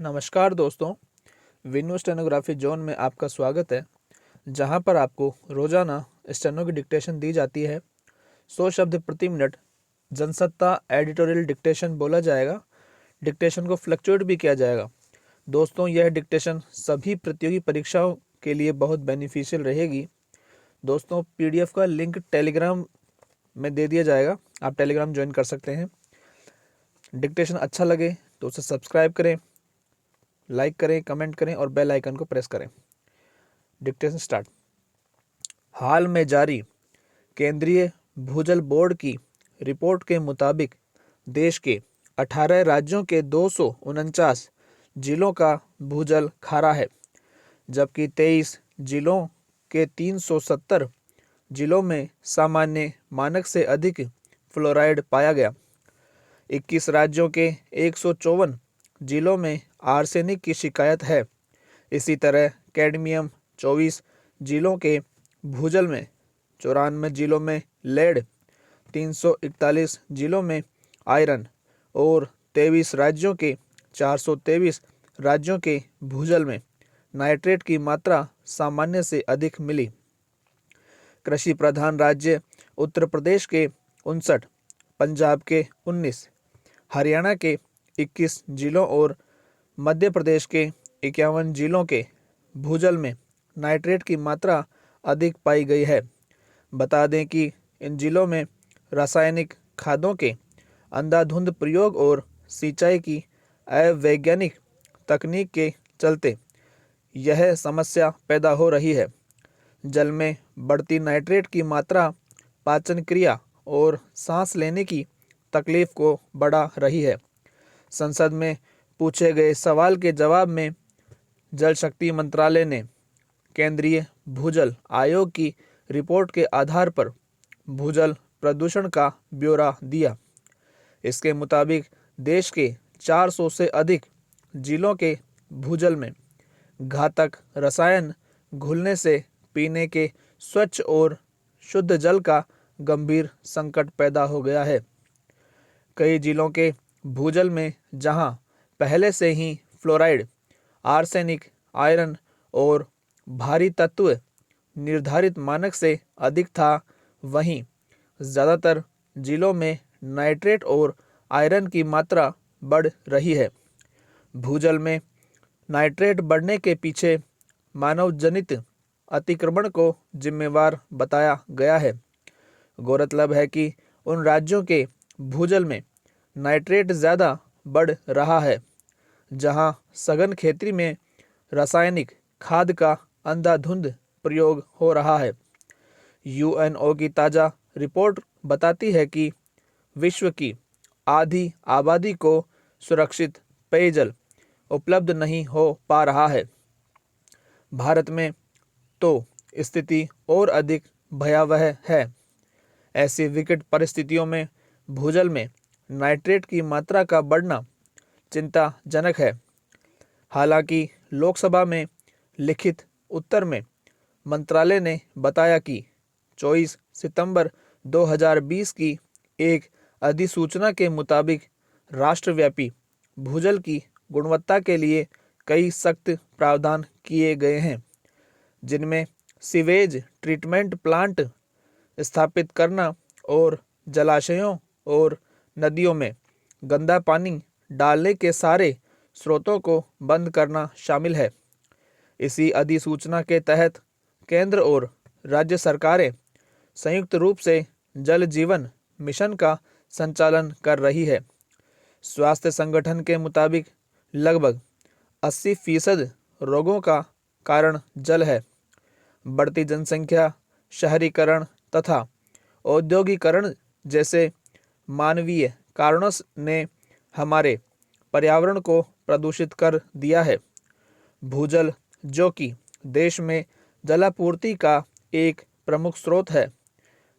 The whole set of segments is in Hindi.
नमस्कार दोस्तों, विन्यू स्टेनोग्राफी जोन में आपका स्वागत है, जहां पर आपको रोजाना स्टेनो की डिक्टेशन दी जाती है। 100 शब्द प्रति मिनट जनसत्ता एडिटोरियल डिक्टेशन बोला जाएगा। डिक्टेशन को फ्लक्चुएट भी किया जाएगा। दोस्तों, यह डिक्टेशन सभी प्रतियोगी परीक्षाओं के लिए बहुत बेनिफिशियल रहेगी। दोस्तों, पीडीएफ का लिंक टेलीग्राम में दे दिया जाएगा, आप टेलीग्राम ज्वाइन कर सकते हैं। डिक्टेशन अच्छा लगे तो उसे सब्सक्राइब करें, लाइक करें, कमेंट करें और बेल आइकन को प्रेस करें। Dictation start. हाल में जारी केंद्रीय भूजल बोर्ड की रिपोर्ट के मुताबिक देश के 18 राज्यों के 249 जिलों का भूजल खारा है, जबकि 23 जिलों के 370 जिलों में सामान्य मानक से अधिक फ्लोराइड पाया गया। 21 राज्यों के 154 जिलों में आर्सेनिक की शिकायत है। इसी तरह कैडमियम 24 जिलों के भूजल में, 94 जिलों में लेड, 341 जिलों में आयरन और 23 राज्यों के 423 राज्यों के भूजल में नाइट्रेट की मात्रा सामान्य से अधिक मिली। कृषि प्रधान राज्य उत्तर प्रदेश के 59, पंजाब के 19, हरियाणा के 21 जिलों और मध्य प्रदेश के 51 जिलों के भूजल में नाइट्रेट की मात्रा अधिक पाई गई है। बता दें कि इन जिलों में रासायनिक खादों के अंधाधुंध प्रयोग और सिंचाई की अवैज्ञानिक तकनीक के चलते यह समस्या पैदा हो रही है। जल में बढ़ती नाइट्रेट की मात्रा पाचन क्रिया और सांस लेने की तकलीफ को बढ़ा रही है। संसद में पूछे गए सवाल के जवाब में जल शक्ति मंत्रालय ने केंद्रीय भूजल आयोग की रिपोर्ट के आधार पर भूजल प्रदूषण का ब्यौरा दिया। इसके मुताबिक देश के 400 से अधिक जिलों के भूजल में घातक रसायन घुलने से पीने के स्वच्छ और शुद्ध जल का गंभीर संकट पैदा हो गया है। कई जिलों के भूजल में जहां पहले से ही फ्लोराइड, आर्सेनिक, आयरन और भारी तत्व निर्धारित मानक से अधिक था, वहीं ज़्यादातर जिलों में नाइट्रेट और आयरन की मात्रा बढ़ रही है। भूजल में नाइट्रेट बढ़ने के पीछे मानव जनित अतिक्रमण को जिम्मेवार बताया गया है। गौरतलब है कि उन राज्यों के भूजल में नाइट्रेट ज़्यादा बढ़ रहा है जहां सघन खेती में रासायनिक खाद का अंधाधुंध प्रयोग हो रहा है। यूएनओ की ताज़ा रिपोर्ट बताती है कि विश्व की आधी आबादी को सुरक्षित पेयजल उपलब्ध नहीं हो पा रहा है। भारत में तो स्थिति और अधिक भयावह है। ऐसी विकट परिस्थितियों में भूजल में नाइट्रेट की मात्रा का बढ़ना चिंताजनक है। हालांकि लोकसभा में लिखित उत्तर में मंत्रालय ने बताया कि 24 सितंबर 2020 की एक अधिसूचना के मुताबिक राष्ट्रव्यापी भूजल की गुणवत्ता के लिए कई सख्त प्रावधान किए गए हैं, जिनमें सीवेज ट्रीटमेंट प्लांट स्थापित करना और जलाशयों और नदियों में गंदा पानी डालने के सारे स्रोतों को बंद करना शामिल है। इसी अधिसूचना के तहत केंद्र और राज्य सरकारें संयुक्त रूप से जल जीवन मिशन का संचालन कर रही है। स्वास्थ्य संगठन के मुताबिक लगभग 80% रोगों का कारण जल है। बढ़ती जनसंख्या, शहरीकरण तथा औद्योगिकरण जैसे मानवीय कारणों ने हमारे पर्यावरण को प्रदूषित कर दिया है। भूजल, जो कि देश में जलापूर्ति का एक प्रमुख स्रोत है,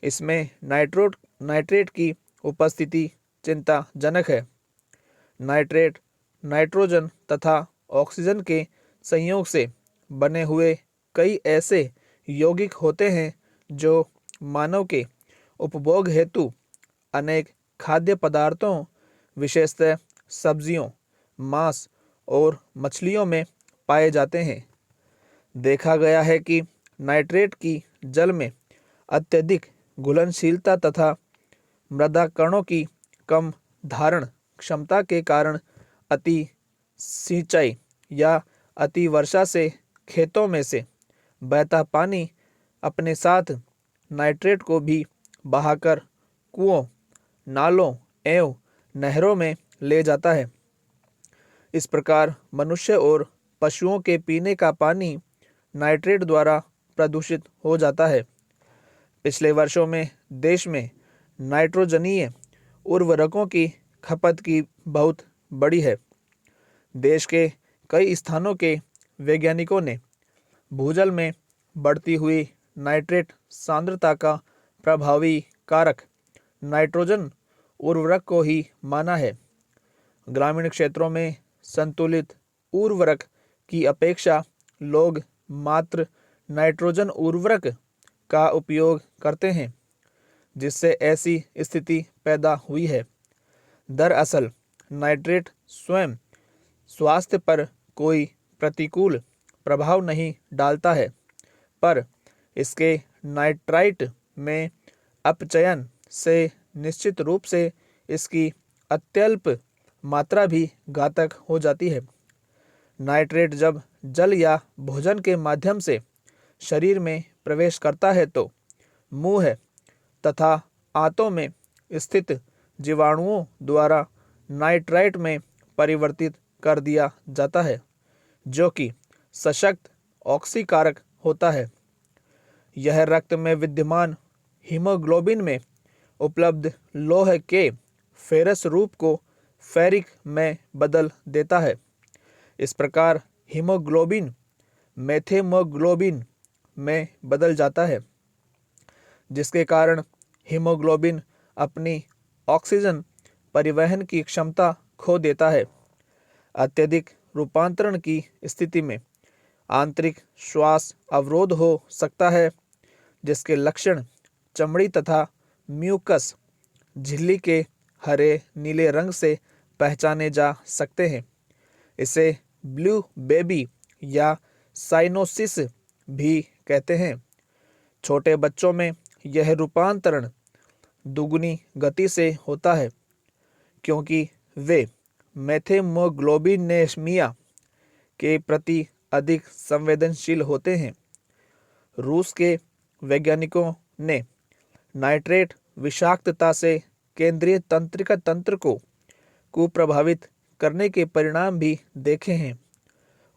इसमें नाइट्रेट की उपस्थिति चिंताजनक है। नाइट्रेट नाइट्रोजन तथा ऑक्सीजन के संयोग से बने हुए कई ऐसे यौगिक होते हैं जो मानव के उपभोग हेतु अनेक खाद्य पदार्थों, विशेषतः सब्जियों, मांस और मछलियों में पाए जाते हैं। देखा गया है कि नाइट्रेट की जल में अत्यधिक घुलनशीलता तथा मृदा कणों की कम धारण क्षमता के कारण अति सिंचाई या अति वर्षा से खेतों में से बहता पानी अपने साथ नाइट्रेट को भी बहाकर कुओं, नालों एवं नहरों में ले जाता है। इस प्रकार मनुष्य और पशुओं के पीने का पानी नाइट्रेट द्वारा प्रदूषित हो जाता है। पिछले वर्षों में देश में नाइट्रोजनीय उर्वरकों की खपत की बहुत बढ़ी है। देश के कई स्थानों के वैज्ञानिकों ने भूजल में बढ़ती हुई नाइट्रेट सांद्रता का प्रभावी कारक नाइट्रोजन उर्वरक को ही माना है। ग्रामीण क्षेत्रों में संतुलित उर्वरक की अपेक्षा लोग मात्र नाइट्रोजन उर्वरक का उपयोग करते हैं, जिससे ऐसी स्थिति पैदा हुई है। दरअसल नाइट्रेट स्वयं स्वास्थ्य पर कोई प्रतिकूल प्रभाव नहीं डालता है, पर इसके नाइट्राइट में अपचयन से निश्चित रूप से इसकी अत्यल्प मात्रा भी घातक हो जाती है। नाइट्रेट जब जल या भोजन के माध्यम से शरीर में प्रवेश करता है तो मुंह तथा आंतों में स्थित जीवाणुओं द्वारा नाइट्राइट में परिवर्तित कर दिया जाता है, जो कि सशक्त ऑक्सीकारक होता है। यह रक्त में विद्यमान हीमोग्लोबिन में उपलब्ध लौह के फेरस रूप को फेरिक में बदल देता है। इस प्रकार हीमोग्लोबिन मेथेमोग्लोबिन में बदल जाता है, जिसके कारण हीमोग्लोबिन अपनी ऑक्सीजन परिवहन की क्षमता खो देता है। अत्यधिक रूपांतरण की स्थिति में आंतरिक श्वास अवरोध हो सकता है, जिसके लक्षण चमड़ी तथा म्यूकस झिल्ली के हरे नीले रंग से पहचाने जा सकते हैं। इसे ब्लू बेबी या साइनोसिस भी कहते हैं। छोटे बच्चों में यह रूपांतरण दुगुनी गति से होता है, क्योंकि वे मेथेमोग्लोबिनेमिया के प्रति अधिक संवेदनशील होते हैं। रूस के वैज्ञानिकों ने नाइट्रेट विषाक्तता से केंद्रीय तंत्रिका तंत्र को कुप्रभावित करने के परिणाम भी देखे हैं।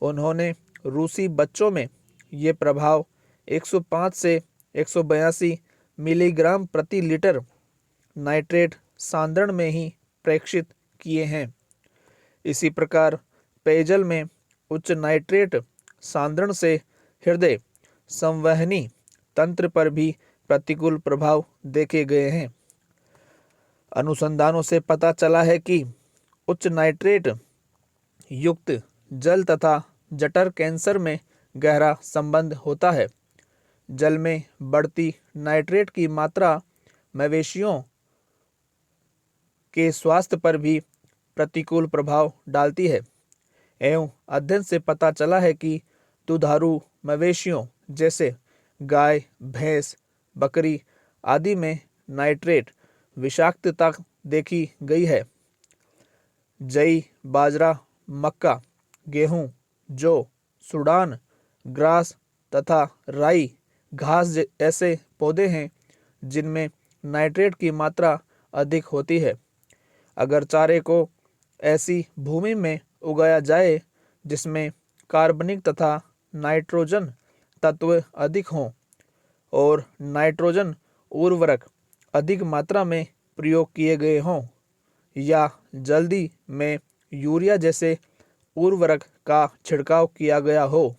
उन्होंने रूसी बच्चों में ये प्रभाव 105 से 182 मिलीग्राम प्रति लीटर नाइट्रेट सांद्रण में ही प्रेक्षित किए हैं। इसी प्रकार पेयजल में उच्च नाइट्रेट सांद्रण से हृदय संवहनी तंत्र पर भी प्रतिकूल प्रभाव देखे गए हैं। अनुसंधानों से पता चला है कि उच्च नाइट्रेट युक्त जल तथा जठर कैंसर में गहरा संबंध होता है। जल में बढ़ती नाइट्रेट की मात्रा मवेशियों के स्वास्थ्य पर भी प्रतिकूल प्रभाव डालती है एवं अध्ययन से पता चला है कि दुधारू मवेशियों जैसे गाय, भैंस, बकरी आदि में नाइट्रेट विषाक्तता देखी गई है। जई, बाजरा, मक्का, गेहूं, जौ, सूडान ग्रास तथा राई घास ऐसे पौधे हैं जिनमें नाइट्रेट की मात्रा अधिक होती है। अगर चारे को ऐसी भूमि में उगाया जाए जिसमें कार्बनिक तथा नाइट्रोजन तत्व अधिक हों और नाइट्रोजन उर्वरक अधिक मात्रा में प्रयोग किए गए हों या जल्दी में यूरिया जैसे उर्वरक का छिड़काव किया गया हो,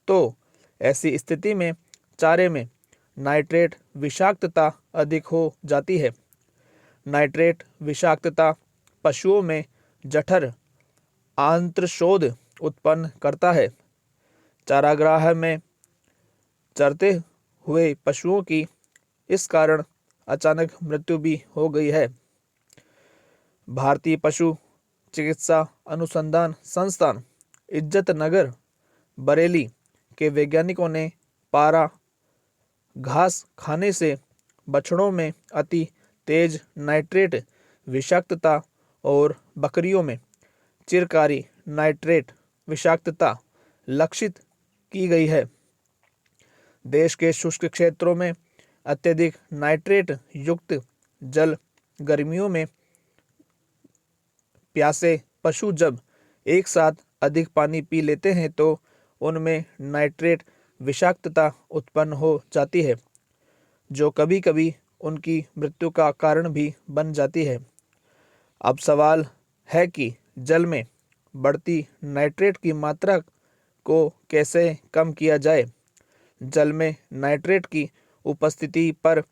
तो ऐसी स्थिति में चारे में नाइट्रेट विषाक्तता अधिक हो जाती है। नाइट्रेट विषाक्तता पशुओं में जठर आंत्रशोथ उत्पन्न करता है। चारागाह में चरते हुए पशुओं की इस कारण अचानक मृत्यु भी हो गई है। भारतीय पशु चिकित्सा अनुसंधान संस्थान इज्जत नगर बरेली के वैज्ञानिकों ने पारा घास खाने से बछड़ों में अति तेज नाइट्रेट विषाक्तता और बकरियों में चिरकारी नाइट्रेट विषाक्तता लक्षित की गई है। देश के शुष्क क्षेत्रों में अत्यधिक नाइट्रेट युक्त जल गर्मियों में प्यासे पशु जब एक साथ अधिक पानी पी लेते हैं तो उनमें नाइट्रेट विषाक्तता उत्पन्न हो जाती है, जो कभी कभी उनकी मृत्यु का कारण भी बन जाती है। अब सवाल है कि जल में बढ़ती नाइट्रेट की मात्रा को कैसे कम किया जाए। जल में नाइट्रेट की उपस्थिति पर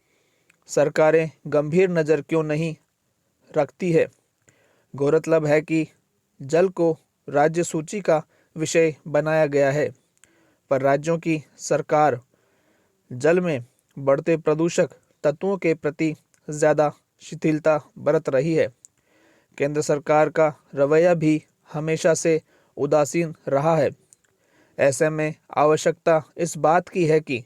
सरकारें गंभीर नज़र क्यों नहीं रखती है। गौरतलब है कि जल को राज्य सूची का विषय बनाया गया है, पर राज्यों की सरकार जल में बढ़ते प्रदूषक तत्वों के प्रति ज़्यादा शिथिलता बरत रही है। केंद्र सरकार का रवैया भी हमेशा से उदासीन रहा है। ऐसे में आवश्यकता इस बात की है कि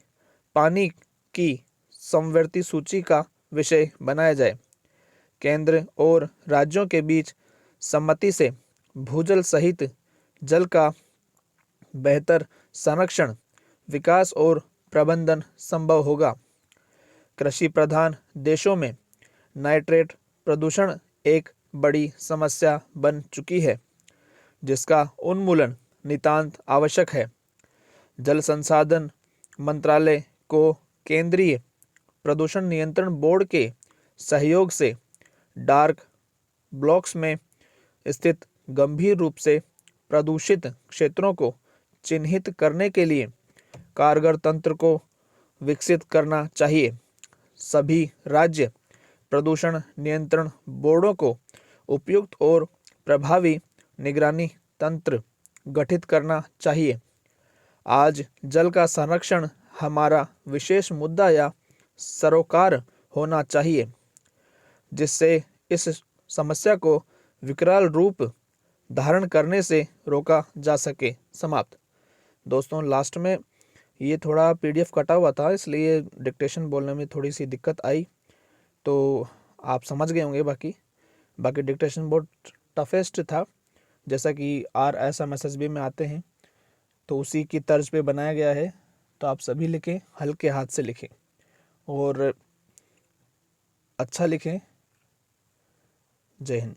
पानी की समवर्ती सूची का विषय बनाया जाए। केंद्र और राज्यों के बीच सम्मति से भूजल सहित जल का बेहतर संरक्षण, विकास और प्रबंधन संभव होगा। कृषि प्रधान देशों में नाइट्रेट प्रदूषण एक बड़ी समस्या बन चुकी है, जिसका उन्मूलन नितांत आवश्यक है। जल संसाधन मंत्रालय को केंद्रीय प्रदूषण नियंत्रण बोर्ड के सहयोग से डार्क ब्लॉक्स में स्थित गंभीर रूप से प्रदूषित क्षेत्रों को चिन्हित करने के लिए कारगर तंत्र को विकसित करना चाहिए। सभी राज्य प्रदूषण नियंत्रण बोर्डों को उपयुक्त और प्रभावी निगरानी तंत्र गठित करना चाहिए। आज जल का संरक्षण हमारा विशेष मुद्दा या सरोकार होना चाहिए, जिससे इस समस्या को विकराल रूप धारण करने से रोका जा सके। समाप्त। दोस्तों, लास्ट में ये थोड़ा पीडीएफ कटा हुआ था, इसलिए डिक्टेशन बोलने में थोड़ी सी दिक्कत आई, तो आप समझ गए होंगे। बाकी डिक्टेशन बहुत टफेस्ट था, जैसा कि RSMSSB में आते हैं तो उसी की तर्ज पे बनाया गया है। तो आप सभी लिखें, हल्के हाथ से लिखें और अच्छा लिखें। जय हिंद।